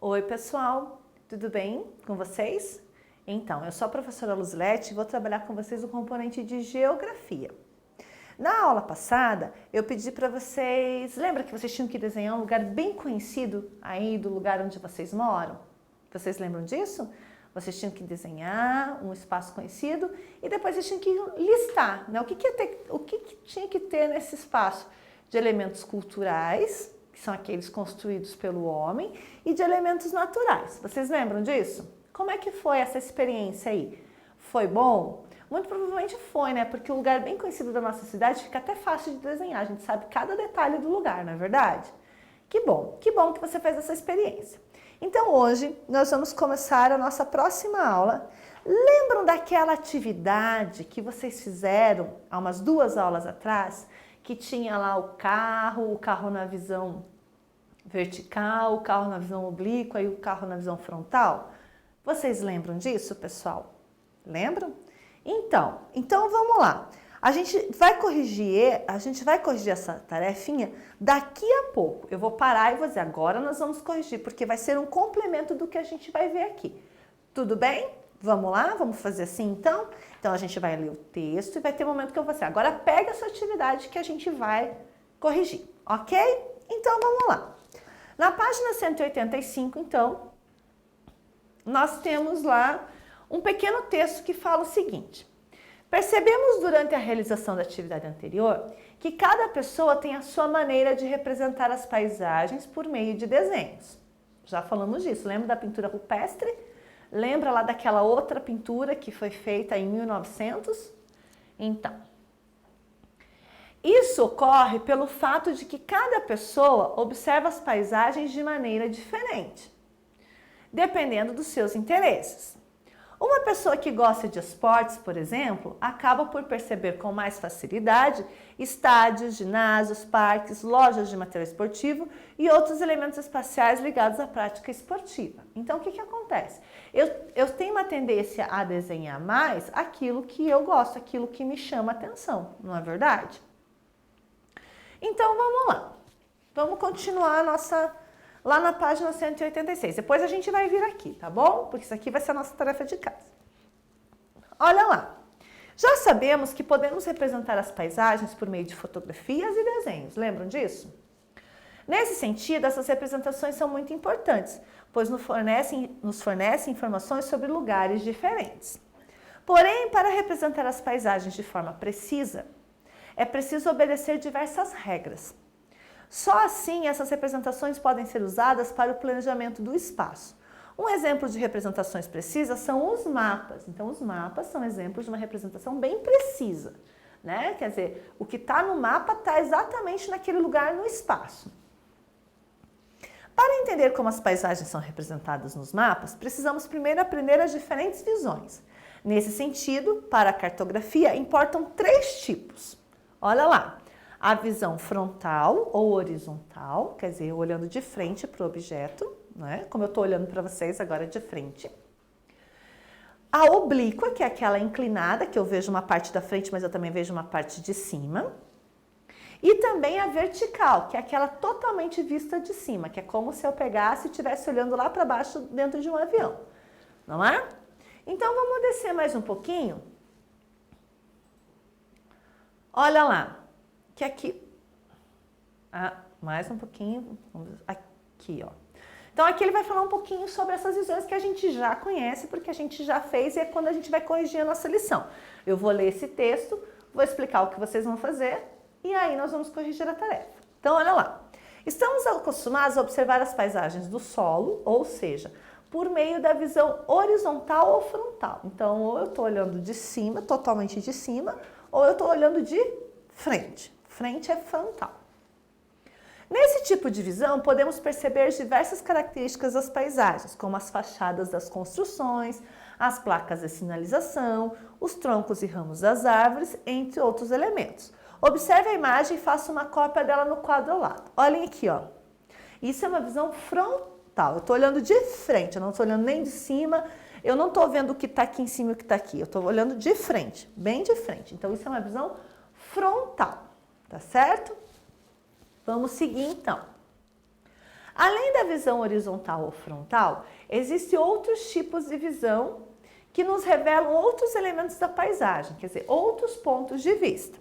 Oi pessoal, tudo bem com vocês? Então, eu sou a professora Luzilete e vou trabalhar com vocês o componente de Geografia. Na aula passada, eu pedi para vocês, lembra que vocês tinham que desenhar um lugar bem conhecido aí do lugar onde vocês moram? Vocês lembram disso? Vocês tinham que desenhar um espaço conhecido e depois vocês tinham que listar, né? O que tinha que ter nesse espaço de elementos culturais, que são aqueles construídos pelo homem, e de elementos naturais. Vocês lembram disso? Como é que foi essa experiência aí? Foi bom? Muito provavelmente foi, né? Porque o lugar bem conhecido da nossa cidade fica até fácil de desenhar. A gente sabe cada detalhe do lugar, não é verdade? Que bom que você fez essa experiência. Então hoje nós vamos começar a nossa próxima aula. Lembram daquela atividade que vocês fizeram há umas 2 aulas atrás? Que tinha lá o carro na visão vertical, o carro na visão oblíqua e o carro na visão frontal? Vocês lembram disso, pessoal? Lembram? Então vamos lá. A gente vai corrigir essa tarefinha daqui a pouco. Eu vou parar e vou dizer, agora nós vamos corrigir, porque vai ser um complemento do que a gente vai ver aqui. Tudo bem? Vamos lá? Vamos fazer assim então? Então a gente vai ler o texto e vai ter um momento que eu vou dizer, agora pega a sua atividade que a gente vai corrigir, ok? Então vamos lá. Na página 185, então, nós temos lá um pequeno texto que fala o seguinte: percebemos durante a realização da atividade anterior que cada pessoa tem a sua maneira de representar as paisagens por meio de desenhos. Já falamos disso, lembra da pintura rupestre? Lembra lá daquela outra pintura que foi feita em 1900? Então, isso ocorre pelo fato de que cada pessoa observa as paisagens de maneira diferente, dependendo dos seus interesses. Uma pessoa que gosta de esportes, por exemplo, acaba por perceber com mais facilidade estádios, ginásios, parques, lojas de material esportivo e outros elementos espaciais ligados à prática esportiva. Então, o que acontece? Eu tenho uma tendência a desenhar mais aquilo que eu gosto, aquilo que me chama atenção, não é verdade? Então, vamos lá. Vamos continuar lá na página 186. Depois a gente vai vir aqui, tá bom? Porque isso aqui vai ser a nossa tarefa de casa. Olha lá. Já sabemos que podemos representar as paisagens por meio de fotografias e desenhos. Lembram disso? Nesse sentido, essas representações são muito importantes, pois nos fornecem informações sobre lugares diferentes. Porém, para representar as paisagens de forma precisa, é preciso obedecer diversas regras. Só assim essas representações podem ser usadas para o planejamento do espaço. Um exemplo de representações precisas são os mapas. Então, os mapas são exemplos de uma representação bem precisa, né? Quer dizer, o que está no mapa está exatamente naquele lugar no espaço. Para entender como as paisagens são representadas nos mapas, precisamos primeiro aprender as diferentes visões. Nesse sentido, para a cartografia, importam 3 tipos. Olha lá. A visão frontal ou horizontal, quer dizer, olhando de frente para o objeto, né? Como eu estou olhando para vocês agora de frente. A oblíqua, que é aquela inclinada, que eu vejo uma parte da frente, mas eu também vejo uma parte de cima. E também a vertical, que é aquela totalmente vista de cima, que é como se eu pegasse e estivesse olhando lá para baixo dentro de um avião, não é? Então, vamos descer mais um pouquinho. Olha lá. Que aqui, mais um pouquinho, aqui, ó. Então aqui ele vai falar um pouquinho sobre essas visões que a gente já conhece, porque a gente já fez e é quando a gente vai corrigir a nossa lição. Eu vou ler esse texto, vou explicar o que vocês vão fazer e aí nós vamos corrigir a tarefa. Então olha lá. Estamos acostumados a observar as paisagens do solo, ou seja, por meio da visão horizontal ou frontal. Então ou eu estou olhando de cima, totalmente de cima, ou eu estou olhando de frente. Frente é frontal. Nesse tipo de visão, podemos perceber diversas características das paisagens, como as fachadas das construções, as placas de sinalização, os troncos e ramos das árvores, entre outros elementos. Observe a imagem e faça uma cópia dela no quadro ao lado. Olhem aqui, ó. Isso é uma visão frontal. Eu estou olhando de frente, eu não estou olhando nem de cima, eu não estou vendo o que está aqui em cima e o que está aqui. Eu estou olhando de frente, bem de frente. Então, isso é uma visão frontal. Tá certo? Vamos seguir então. Além da visão horizontal ou frontal, existem outros tipos de visão que nos revelam outros elementos da paisagem, quer dizer, outros pontos de vista.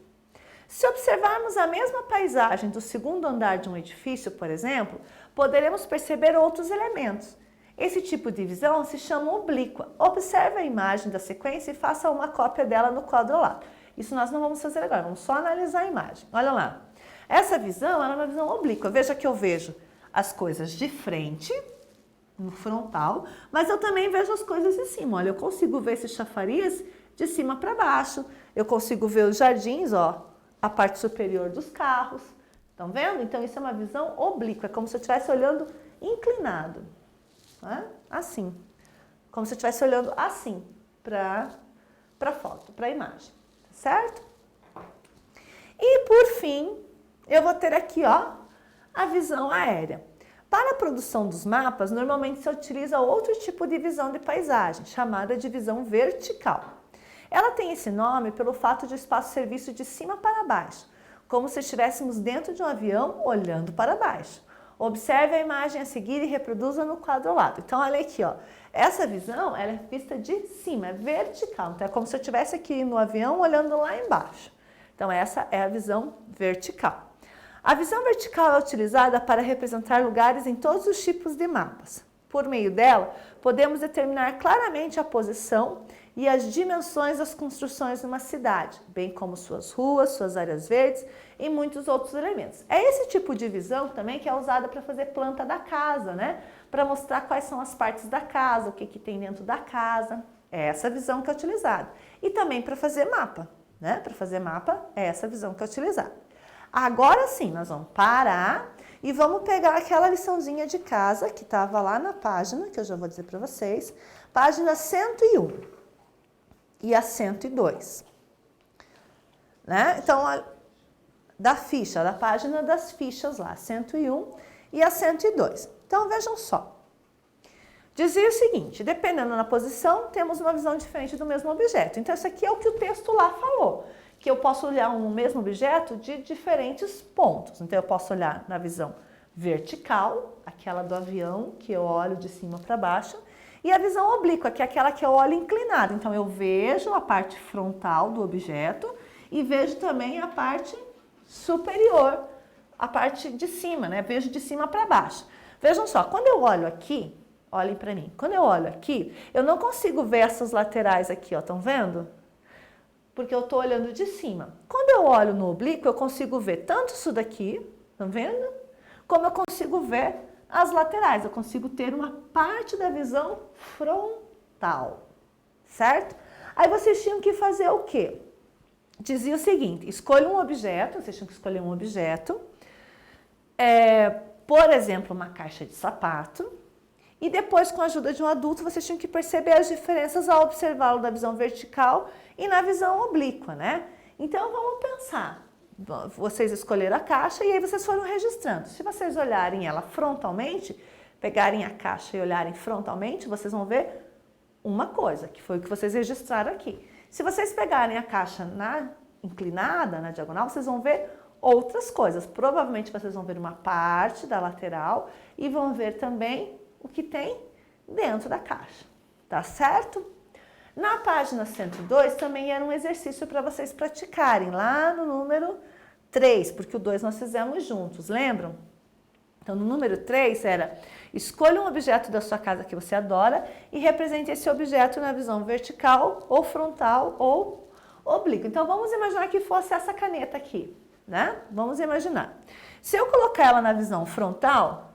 Se observarmos a mesma paisagem do segundo andar de um edifício, por exemplo, poderemos perceber outros elementos. Esse tipo de visão se chama oblíqua. Observe a imagem da sequência e faça uma cópia dela no quadro ao lado. Isso nós não vamos fazer agora, vamos só analisar a imagem. Olha lá. Essa visão é uma visão oblíqua. Veja que eu vejo as coisas de frente, no frontal, mas eu também vejo as coisas de cima. Olha, eu consigo ver esses chafariz de cima para baixo. Eu consigo ver os jardins, ó, a parte superior dos carros. Estão vendo? Então, isso é uma visão oblíqua. É como se eu estivesse olhando inclinado. Né? Assim. Como se eu estivesse olhando assim para a foto, para a imagem. Certo? E, por fim, eu vou ter aqui, ó, a visão aérea. Para a produção dos mapas, normalmente se utiliza outro tipo de visão de paisagem, chamada de visão vertical. Ela tem esse nome pelo fato de o espaço ser visto de cima para baixo, como se estivéssemos dentro de um avião olhando para baixo. Observe a imagem a seguir e reproduza no quadro ao lado. Então, olha aqui, ó. Essa visão ela é vista de cima, é vertical. Então, é como se eu estivesse aqui no avião olhando lá embaixo. Então, essa é a visão vertical. A visão vertical é utilizada para representar lugares em todos os tipos de mapas. Por meio dela, podemos determinar claramente a posição e as dimensões das construções numa cidade, bem como suas ruas, suas áreas verdes e muitos outros elementos. É esse tipo de visão também que é usada para fazer planta da casa, né? Para mostrar quais são as partes da casa, o que tem dentro da casa. É essa visão que é utilizada. E também para fazer mapa, né? Para fazer mapa é essa visão que é utilizada. Agora sim, nós vamos parar e vamos pegar aquela liçãozinha de casa que estava lá na página, que eu já vou dizer para vocês, página 101 e a 102. Né? Então, da ficha, da página das fichas lá, 101 e a 102. Então, vejam só. Dizia o seguinte, dependendo da posição, temos uma visão diferente do mesmo objeto. Então, isso aqui é o que o texto lá falou, que eu posso olhar um mesmo objeto de diferentes pontos. Então, eu posso olhar na visão vertical, aquela do avião, que eu olho de cima para baixo, e a visão oblíqua, que é aquela que eu olho inclinado. Então, eu vejo a parte frontal do objeto e vejo também a parte superior, a parte de cima, né? Vejo de cima para baixo. Vejam só, quando eu olho aqui, olhem para mim, quando eu olho aqui, eu não consigo ver essas laterais aqui, ó, estão vendo? Porque eu estou olhando de cima. Quando eu olho no oblíquo, eu consigo ver tanto isso daqui, estão vendo? Como eu consigo ver as laterais, eu consigo ter uma parte da visão frontal, certo? Aí vocês tinham que fazer o quê? Dizia o seguinte, escolha um objeto, vocês tinham que escolher um objeto, por exemplo, uma caixa de sapato, e depois, com a ajuda de um adulto, vocês tinham que perceber as diferenças ao observá-lo da visão vertical e na visão oblíqua, né? Então, vamos pensar. Vocês escolheram a caixa e aí vocês foram registrando. Se vocês olharem ela frontalmente, pegarem a caixa e olharem frontalmente, vocês vão ver uma coisa, que foi o que vocês registraram aqui. Se vocês pegarem a caixa inclinada, na diagonal, vocês vão ver outras coisas. Provavelmente vocês vão ver uma parte da lateral e vão ver também o que tem dentro da caixa. Tá certo? Na página 102 também era um exercício para vocês praticarem, lá no número 3, porque o 2 nós fizemos juntos, lembram? Então, no número 3 era, escolha um objeto da sua casa que você adora e represente esse objeto na visão vertical, ou frontal, ou oblíqua. Então, vamos imaginar que fosse essa caneta aqui, né? Vamos imaginar. Se eu colocar ela na visão frontal,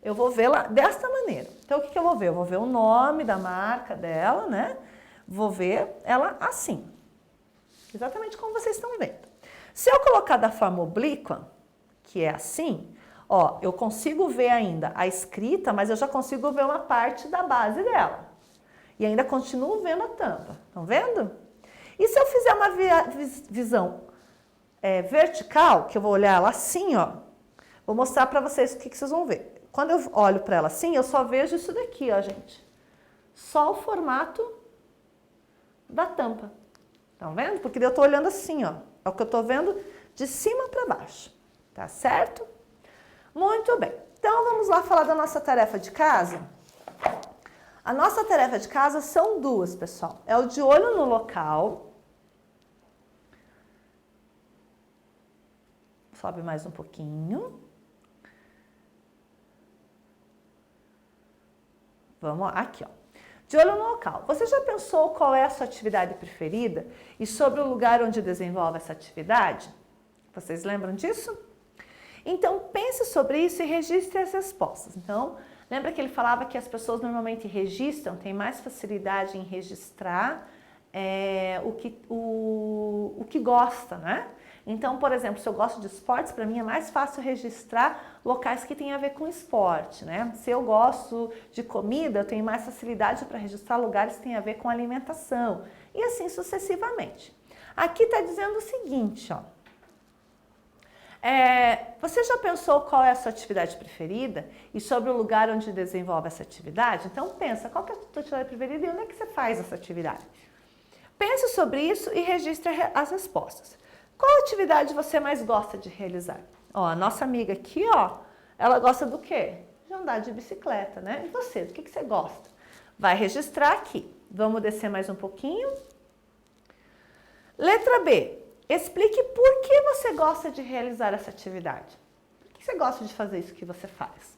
eu vou vê-la desta maneira. Então, o que eu vou ver? Eu vou ver o nome da marca dela, né? Vou ver ela assim, exatamente como vocês estão vendo. Se eu colocar da forma oblíqua, que é assim, ó, eu consigo ver ainda a escrita, mas eu já consigo ver uma parte da base dela. E ainda continuo vendo a tampa, estão vendo? E se eu fizer uma visão vertical, que eu vou olhar ela assim, ó, vou mostrar para vocês o que vocês vão ver. Quando eu olho para ela assim, eu só vejo isso daqui, ó, gente. Só o formato da tampa. Estão vendo? Porque eu estou olhando assim, ó. É o que eu estou vendo de cima para baixo. Tá certo? Muito bem. Então, vamos lá falar da nossa tarefa de casa? A nossa tarefa de casa são duas, pessoal. É o de olho no local. Sobe mais um pouquinho. Vamos lá, aqui, ó. De olho no local. Você já pensou qual é a sua atividade preferida e sobre o lugar onde desenvolve essa atividade? Vocês lembram disso? Então, pense sobre isso e registre as respostas. Então, lembra que ele falava que as pessoas normalmente registram, têm mais facilidade em registrar o que gosta, né? Então, por exemplo, se eu gosto de esportes, para mim é mais fácil registrar locais que têm a ver com esporte, né? Se eu gosto de comida, eu tenho mais facilidade para registrar lugares que têm a ver com alimentação. E assim sucessivamente. Aqui está dizendo o seguinte, ó. Você já pensou qual é a sua atividade preferida e sobre o lugar onde desenvolve essa atividade? Então pensa, qual que é a sua atividade preferida e onde é que você faz essa atividade? Pense sobre isso e registre as respostas. Qual atividade você mais gosta de realizar? Ó, a nossa amiga aqui, ó, ela gosta do quê? De andar de bicicleta, né? E você, do que você gosta? Vai registrar aqui. Vamos descer mais um pouquinho. Letra B. Explique por que você gosta de realizar essa atividade. Por que você gosta de fazer isso que você faz?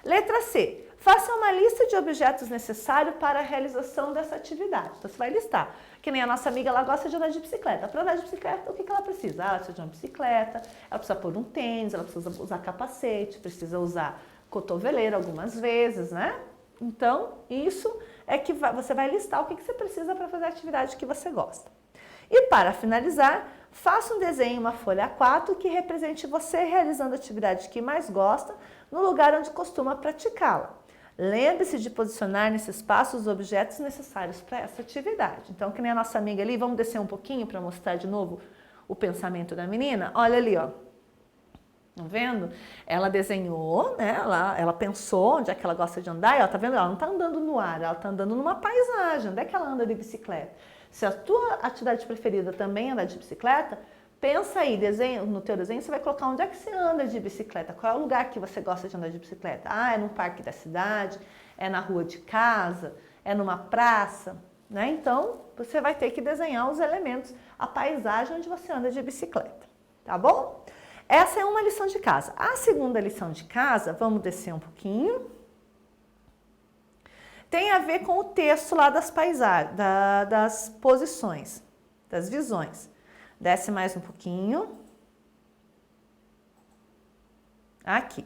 Letra C. Faça uma lista de objetos necessários para a realização dessa atividade. Então, você vai listar. Que nem a nossa amiga, ela gosta de andar de bicicleta. Para andar de bicicleta, o que ela precisa? Ela precisa de uma bicicleta, ela precisa pôr um tênis, ela precisa usar capacete, precisa usar cotoveleira algumas vezes, né? Então, isso é que você vai listar o que você precisa para fazer a atividade que você gosta. E para finalizar, faça um desenho em uma folha A4 que represente você realizando a atividade que mais gosta no lugar onde costuma praticá-la. Lembre-se de posicionar nesse espaço os objetos necessários para essa atividade. Então, que nem a nossa amiga ali, vamos descer um pouquinho para mostrar de novo o pensamento da menina? Olha ali, ó. Tá vendo? Ela desenhou, né? Ela pensou onde é que ela gosta de andar e ela tá vendo? Ela não está andando no ar, ela está andando numa paisagem. Onde é que ela anda de bicicleta? Se a tua atividade preferida também é andar de bicicleta, pensa aí, no teu desenho você vai colocar onde é que você anda de bicicleta, qual é o lugar que você gosta de andar de bicicleta. Ah, é no parque da cidade, é na rua de casa, é numa praça, né? Então, você vai ter que desenhar os elementos, a paisagem onde você anda de bicicleta, tá bom? Essa é uma lição de casa. A segunda lição de casa, vamos descer um pouquinho. Tem a ver com o texto lá das paisagens, das posições, das visões. Desce mais um pouquinho. Aqui.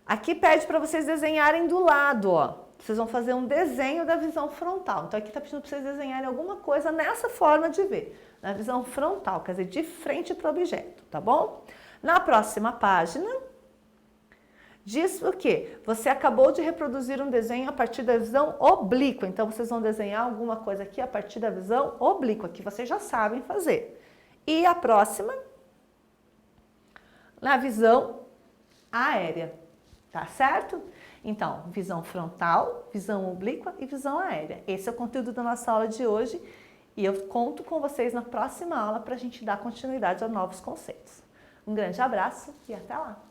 Aqui pede para vocês desenharem do lado, ó. Vocês vão fazer um desenho da visão frontal. Então aqui está pedindo para vocês desenharem alguma coisa nessa forma de ver, na visão frontal, quer dizer, de frente para o objeto, tá bom? Na próxima página, diz o quê? Você acabou de reproduzir um desenho a partir da visão oblíqua. Então, vocês vão desenhar alguma coisa aqui a partir da visão oblíqua, que vocês já sabem fazer. E a próxima, na visão aérea, tá certo? Então, visão frontal, visão oblíqua e visão aérea. Esse é o conteúdo da nossa aula de hoje e eu conto com vocês na próxima aula para a gente dar continuidade a novos conceitos. Um grande abraço e até lá!